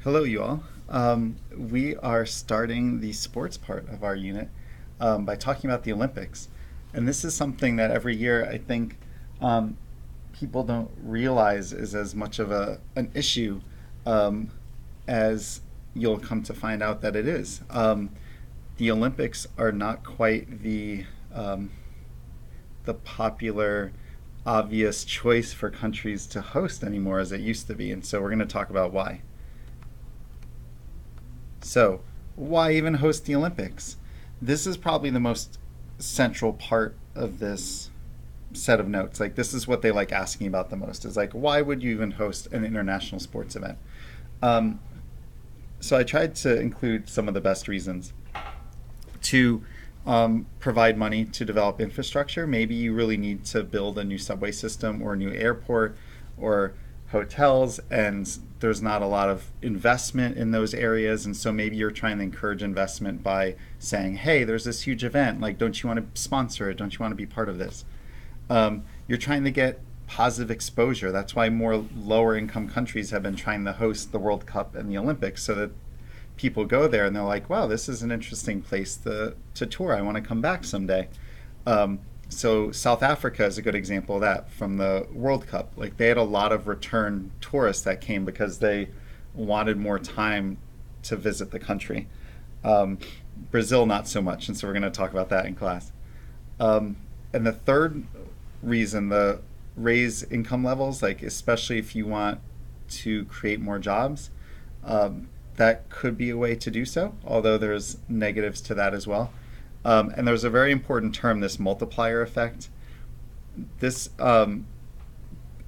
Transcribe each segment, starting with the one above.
Hello, you all. We are starting the sports part of our unit by talking about the Olympics. And this is something that every year I think um, people don't realize is as much of an issue um, as you'll come to find out that it is. The Olympics are not quite the popular, obvious choice for countries to host anymore as it used to be. And so we're going to talk about why. So, why even host the Olympics? This is probably the most central part of this set of notes. Like, this is what they like asking about the most is like, why would you even host an international sports event? Um, so, I tried to include some of the best reasons to provide money to develop infrastructure. Maybe you really need to build a new subway system or a new airport or hotels, and there's not a lot of investment in those areas. And so maybe you're trying to encourage investment by saying, hey, there's this huge event. Like, don't you want to sponsor it? Don't you want to be part of this? You're trying to get positive exposure. That's why more lower income countries have been trying to host the World Cup and the Olympics so that people go there and they're like, wow, this is an interesting place to tour. I want to come back someday. So South Africa is a good example of that from the World Cup. Like they had a lot of return tourists that came because they wanted more time to visit the country. Um, Brazil, not so much, and so we're going to talk about that in class. And the third reason, the raise income levels, like especially if you want to create more jobs, that could be a way to do so, although there's negatives to that as well. And there's a very important term, this multiplier effect. This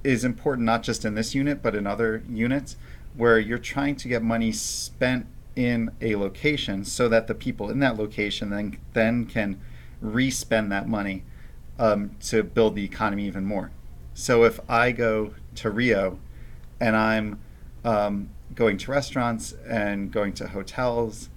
is important not just in this unit, but in other units where you're trying to get money spent in a location so that the people in that location then can re-spend that money to build the economy even more. So if I go to Rio and I'm going to restaurants and going to hotels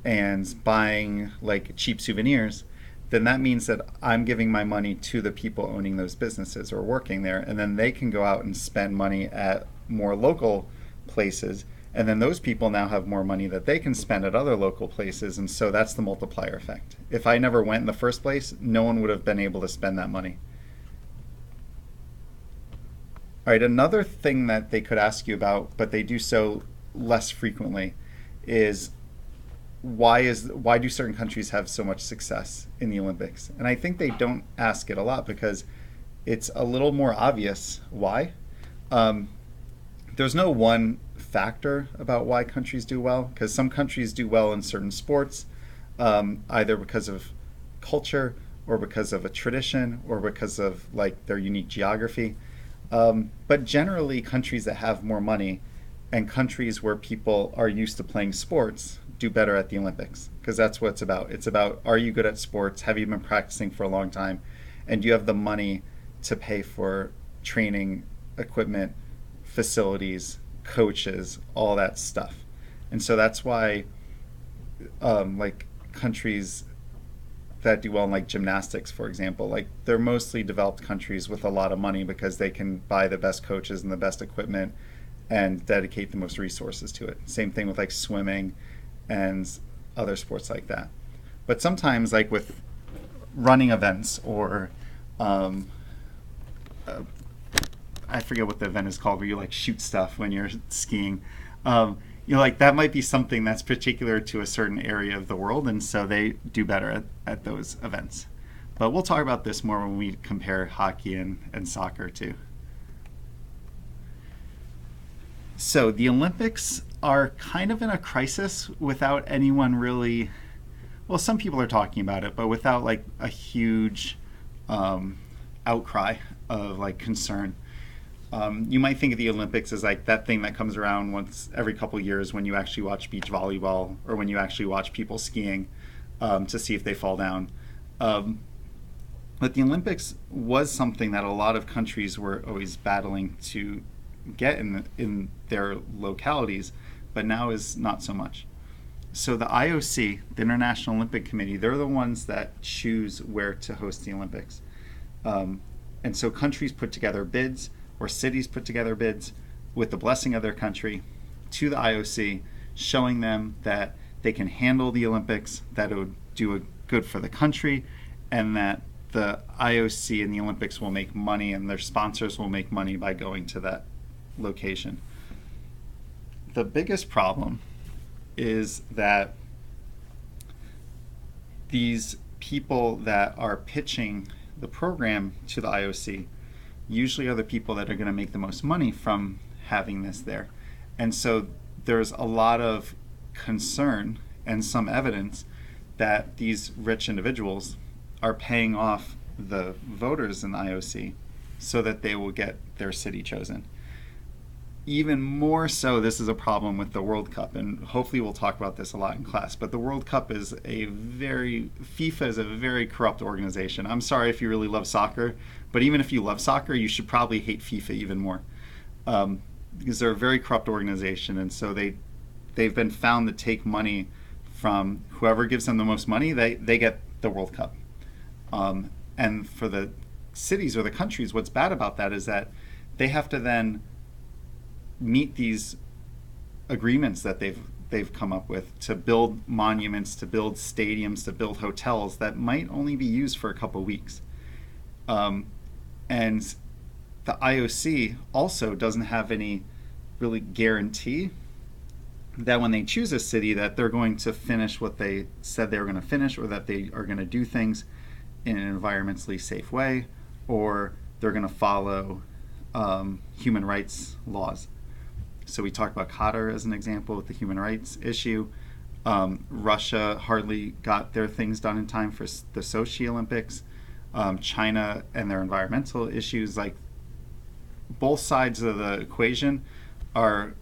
and buying like cheap souvenirs, then that means that I'm giving my money to the people owning those businesses or working there, and then they can go out and spend money at more local places, and then those people now have more money that they can spend at other local places, and so that's the multiplier effect. If I never went in the first place, no one would have been able to spend that money. All right, another thing that they could ask you about, but they do so less frequently, is why do certain countries have so much success in the Olympics? And I think they don't ask it a lot because it's a little more obvious why. Um, there's no one factor about why countries do well because some countries do well in certain sports, either because of culture or because of a tradition or because of like their unique geography. But generally, countries that have more money and countries where people are used to playing sports do better at the Olympics because that's what it's about. It's about, are you good at sports? Have you been practicing for a long time? And do you have the money to pay for training, equipment, facilities, coaches, all that stuff? And so that's why like countries that do well in like gymnastics, for example, like they're mostly developed countries with a lot of money because they can buy the best coaches and the best equipment and dedicate the most resources to it. Same thing with like swimming and other sports like that. But sometimes, like with running events or um, uh, I forget what the event is called where you like shoot stuff when you're skiing. Like that might be something that's particular to a certain area of the world, and so they do better at those events. But we'll talk about this more when we compare hockey and soccer too. So the Olympics are kind of in a crisis without anyone really. Well, some people are talking about it, but without like a huge um, outcry of like concern. You might think of the Olympics as like that thing that comes around once every couple years when you actually watch beach volleyball or when you actually watch people skiing to see if they fall down. Um, but the Olympics was something that a lot of countries were always battling to get in their localities, but now is not so much. So the IOC, the International Olympic Committee, they're the ones that choose where to host the Olympics. Um, and so countries put together bids or cities put together bids with the blessing of their country to the IOC, showing them that they can handle the Olympics, that it would do a good for the country, and that the IOC and the Olympics will make money and their sponsors will make money by going to that location. The biggest problem is that these people that are pitching the program to the IOC usually are the people that are going to make the most money from having this there. And so there's a lot of concern and some evidence that these rich individuals are paying off the voters in the IOC so that they will get their city chosen. Even more so, this is a problem with the World Cup, and hopefully we'll talk about this a lot in class, but the World Cup is FIFA is a very corrupt organization. I'm sorry if you really love soccer, but even if you love soccer, you should probably hate FIFA even more. Because they're a very corrupt organization, and so they've been found to take money from whoever gives them the most money, they get the World Cup. And for the cities or the countries, what's bad about that is that they have to then meet these agreements that they've come up with to build monuments, to build stadiums, to build hotels that might only be used for a couple weeks. And the IOC also doesn't have any really guarantee that when they choose a city that they're going to finish what they said they were going to finish, or that they are going to do things in an environmentally safe way, or they're going to follow human rights laws. So we talked about Qatar as an example with the human rights issue. Russia hardly got their things done in time for the Sochi Olympics. China and their environmental issues, like both sides of the equation are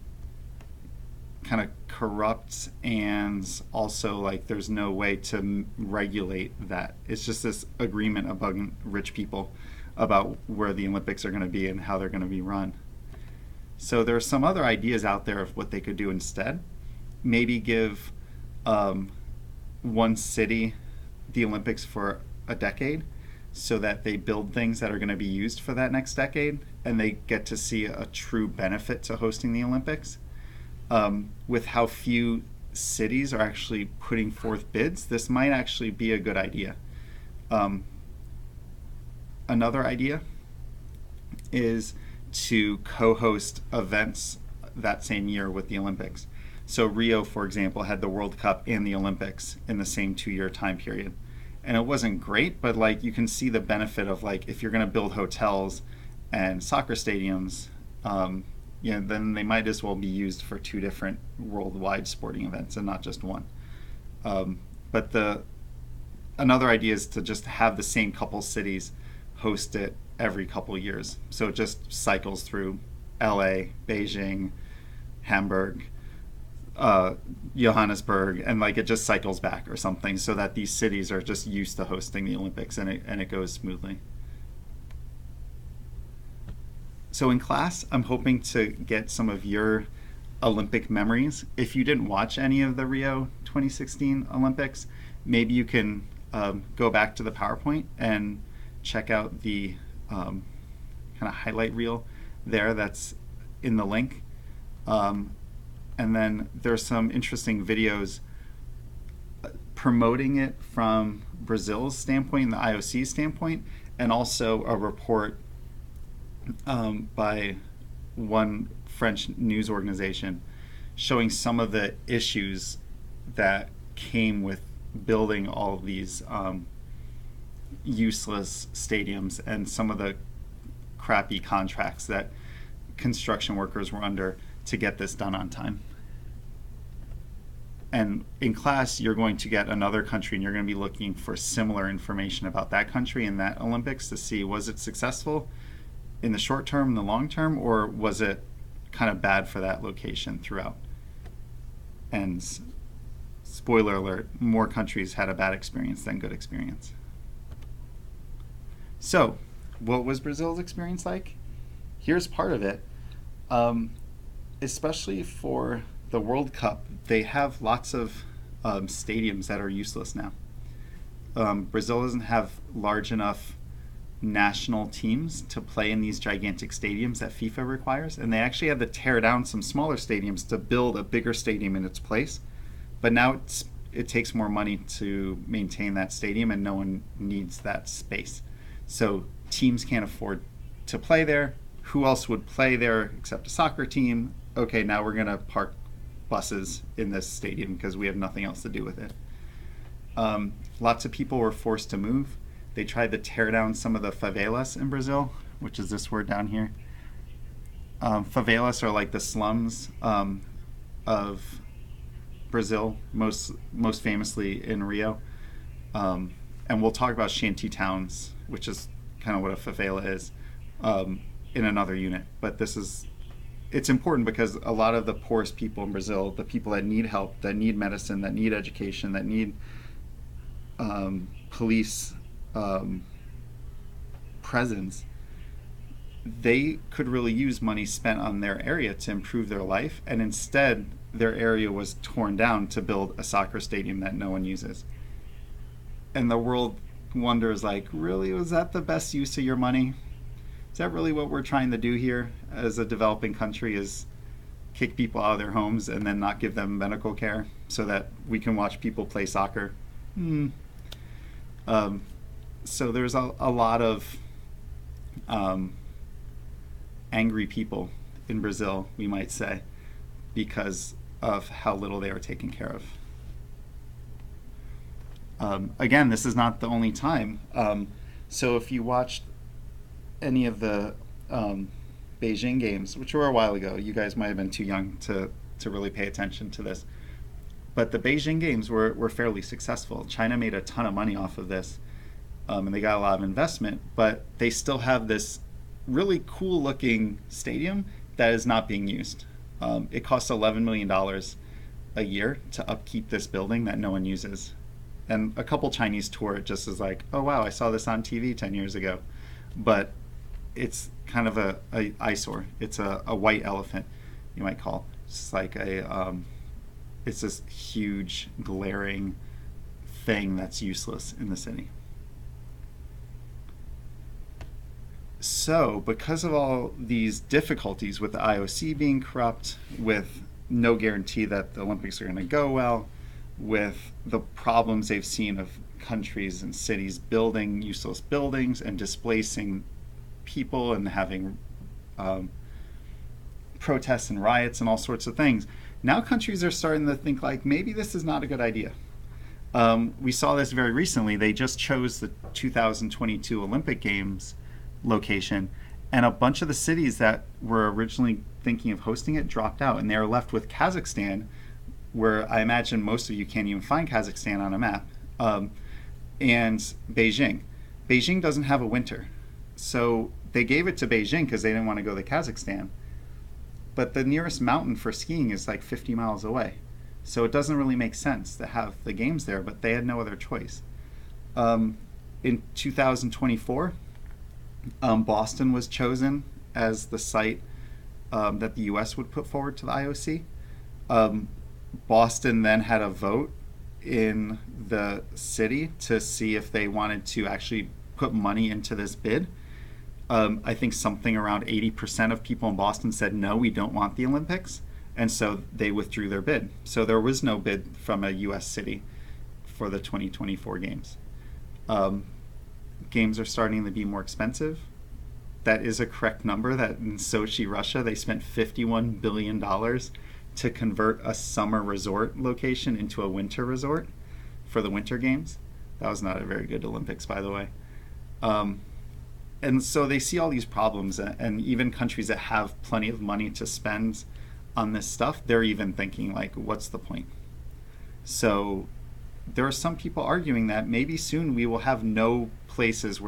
kind of corrupt, and also like there's no way to regulate that. It's just this agreement among rich people about where the Olympics are going to be and how they're going to be run. So there are some other ideas out there of what they could do instead. Maybe give one city the Olympics for a decade so that they build things that are going to be used for that next decade, and they get to see a true benefit to hosting the Olympics. With how few cities are actually putting forth bids, this might actually be a good idea. Another idea is to co-host events that same year with the Olympics. So Rio, for example, had the World Cup and the Olympics in the same 2-year time period. And it wasn't great, but like you can see the benefit of like if you're going to build hotels and soccer stadiums, then they might as well be used for 2 different worldwide sporting events and not just one. But another idea is to just have the same couple cities host it every couple years. So it just cycles through LA, Beijing, Hamburg, Johannesburg, and like it just cycles back or something, so that these cities are just used to hosting the Olympics and it goes smoothly. So in class, I'm hoping to get some of your Olympic memories. If you didn't watch any of the Rio 2016 Olympics, maybe you can go back to the PowerPoint and check out the kind of highlight reel there that's in the link. And then there's some interesting videos promoting it from Brazil's standpoint and the IOC standpoint, and also a report by one French news organization showing some of the issues that came with building all of these useless stadiums and some of the crappy contracts that construction workers were under to get this done on time. And in class, you're going to get another country and you're going to be looking for similar information about that country and that Olympics to see, was it successful in the short term, in the long term, or was it kind of bad for that location throughout? And spoiler alert, more countries had a bad experience than good experience. So what was Brazil's experience like? Here's part of it. Especially for the World Cup, they have lots of stadiums that are useless now. Brazil doesn't have large enough national teams to play in these gigantic stadiums that FIFA requires, and they actually had to tear down some smaller stadiums to build a bigger stadium in its place. But now it takes more money to maintain that stadium, and no one needs that space. So teams can't afford to play there. Who else would play there except a soccer team? Okay, now we're going to park buses in this stadium because we have nothing else to do with it. Lots of people were forced to move. They tried to tear down some of the favelas in Brazil, which is this word down here. Favelas are like the slums of Brazil, most famously in Rio. And we'll talk about shanty towns, which is kind of what a favela is, in another unit. But it's important because a lot of the poorest people in Brazil, the people that need help, that need medicine, that need education, that need police presence, they could really use money spent on their area to improve their life, and instead their area was torn down to build a soccer stadium that no one uses. And the world wonders, like, really, was that the best use of your money? Is that really what we're trying to do here as a developing country, is kick people out of their homes and then not give them medical care so that we can watch people play soccer? So there's a lot of angry people in Brazil, we might say, because of how little they are taken care of. Again, this is not the only time. So if you watched any of the Beijing games, which were a while ago, you guys might have been too young to really pay attention to this, but the Beijing games were fairly successful. China made a ton of money off of this, and they got a lot of investment, but they still have this really cool looking stadium that is not being used. It costs $11 million a year to upkeep this building that no one uses. And a couple Chinese tour it just as like, oh wow, I saw this on TV 10 years ago. But it's kind of a eyesore. It's a white elephant, you might call. It's like it's this huge, glaring thing that's useless in the city. So, because of all these difficulties with the IOC being corrupt, with no guarantee that the Olympics are going to go well, with the problems they've seen of countries and cities building useless buildings and displacing people and having protests and riots and all sorts of things, now countries are starting to think like, maybe this is not a good idea. We saw this very recently. They just chose the 2022 Olympic Games location, and a bunch of the cities that were originally thinking of hosting it dropped out, and they are left with Kazakhstan, where I imagine most of you can't even find Kazakhstan on a map, and Beijing. Beijing doesn't have a winter, so they gave it to Beijing because they didn't want to go to Kazakhstan, but the nearest mountain for skiing is like 50 miles away, so it doesn't really make sense to have the games there, but they had no other choice. In 2024, Boston was chosen as the site that the U.S. would put forward to the IOC. Boston then had a vote in the city to see if they wanted to actually put money into this bid. I think something around 80% of people in Boston said, no, we don't want the Olympics. And so they withdrew their bid. So there was no bid from a U.S. city for the 2024 games. Games are starting to be more expensive. That is a correct number, that in Sochi, Russia, they spent $51 billion to convert a summer resort location into a winter resort for the Winter Games. That was not a very good Olympics, by the way. And so they see all these problems, and even countries that have plenty of money to spend on this stuff, they're even thinking like, what's the point? So there are some people arguing that maybe soon we will have no places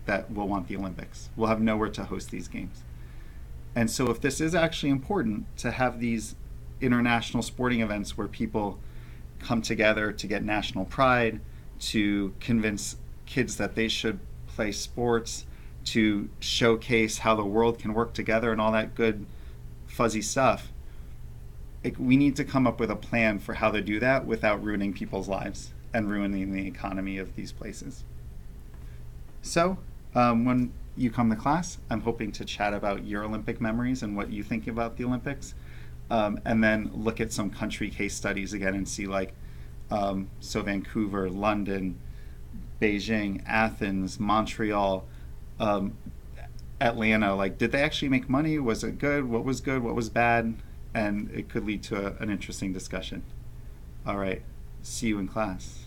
that will want the Olympics. We'll have nowhere to host these games. And so if this is actually important to have these international sporting events where people come together to get national pride, to convince kids that they should play sports, to showcase how the world can work together and all that good fuzzy stuff, we need to come up with a plan for how to do that without ruining people's lives and ruining the economy of these places. So When you come to class, I'm hoping to chat about your Olympic memories and what you think about the Olympics, and then look at some country case studies again and see like, so Vancouver, London, Beijing, Athens, Montreal, um, Atlanta. Like, did they actually make money? Was it good? What was good? What was bad? And it could lead to an interesting discussion. All right, see you in class.